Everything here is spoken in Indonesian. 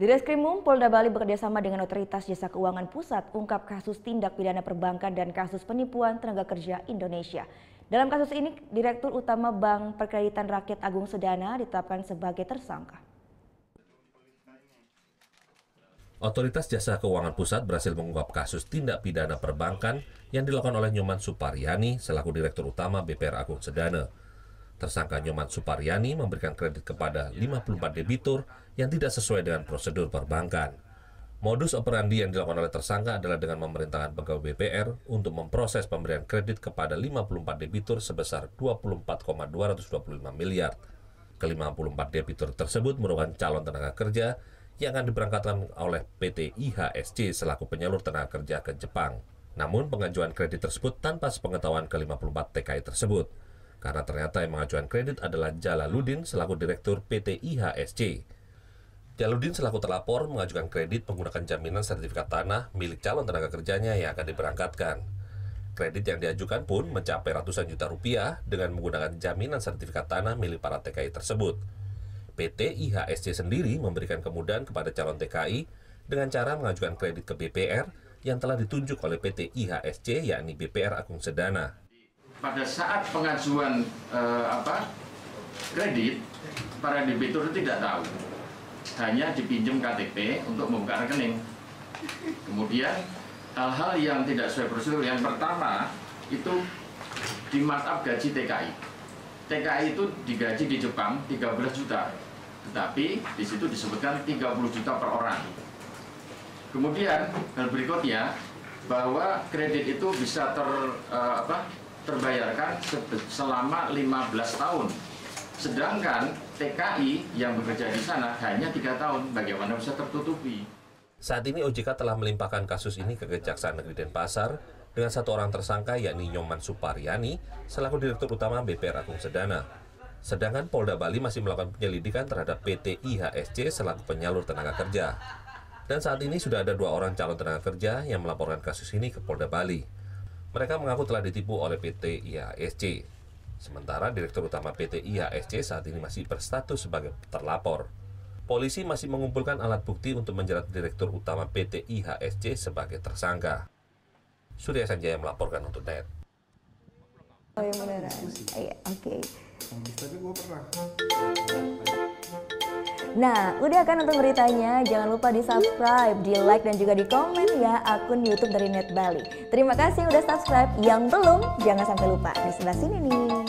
Direskrimum Polda Bali bekerjasama dengan Otoritas Jasa Keuangan Pusat ungkap kasus tindak pidana perbankan dan kasus penipuan tenaga kerja Indonesia. Dalam kasus ini, Direktur Utama Bank Perkreditan Rakyat Agung Sedana ditetapkan sebagai tersangka. Otoritas Jasa Keuangan Pusat berhasil mengungkap kasus tindak pidana perbankan yang dilakukan oleh Nyoman Suparyani selaku Direktur Utama BPR Agung Sedana. Tersangka Nyoman Suparyani memberikan kredit kepada 54 debitur yang tidak sesuai dengan prosedur perbankan. Modus operandi yang dilakukan oleh tersangka adalah dengan memerintahkan pegawai BPR untuk memproses pemberian kredit kepada 54 debitur sebesar 24,225 miliar. Ke-54 debitur tersebut merupakan calon tenaga kerja yang akan diberangkatkan oleh PT IHSC selaku penyalur tenaga kerja ke Jepang. Namun pengajuan kredit tersebut tanpa sepengetahuan ke-54 TKI tersebut. Karena ternyata yang mengajukan kredit adalah Jalaluddin selaku Direktur PT IHSC. Jalaluddin selaku terlapor mengajukan kredit menggunakan jaminan sertifikat tanah milik calon tenaga kerjanya yang akan diberangkatkan. Kredit yang diajukan pun mencapai ratusan juta rupiah dengan menggunakan jaminan sertifikat tanah milik para TKI tersebut. PT IHSC sendiri memberikan kemudahan kepada calon TKI dengan cara mengajukan kredit ke BPR yang telah ditunjuk oleh PT IHSC yakni BPR Agung Sedana. Pada saat pengajuan kredit, para debitur tidak tahu, hanya dipinjam KTP untuk membuka rekening. Kemudian hal-hal yang tidak sesuai prosedur, yang pertama itu di markup gaji TKI. TKI itu digaji di Jepang 13 juta, tetapi di situ disebutkan 30 juta per orang. Kemudian hal berikutnya bahwa kredit itu bisa terbayarkan selama 15 tahun. Sedangkan TKI yang bekerja di sana hanya 3 tahun. Bagaimana bisa tertutupi? Saat ini OJK telah melimpahkan kasus ini ke Kejaksaan Negeri Denpasar dengan satu orang tersangka yakni Nyoman Suparyani selaku Direktur Utama BPR Agung Sedana. Sedangkan Polda Bali masih melakukan penyelidikan terhadap PT IHSC selaku penyalur tenaga kerja. Dan saat ini sudah ada 2 orang calon tenaga kerja yang melaporkan kasus ini ke Polda Bali. Mereka mengaku telah ditipu oleh PT IHSC. Sementara Direktur Utama PT IHSC saat ini masih berstatus sebagai terlapor. Polisi masih mengumpulkan alat bukti untuk menjerat Direktur Utama PT IHSC sebagai tersangka. Surya Sanjaya melaporkan untuk NET. Oh yang beneran? Iya, oke. Tapi gue pernah. Nah, udah kan untuk beritanya? Jangan lupa di-subscribe, di-like, dan juga di-komen ya akun YouTube dari Net Bali. Terima kasih udah subscribe. Yang belum, jangan sampai lupa. Di sebelah sini nih.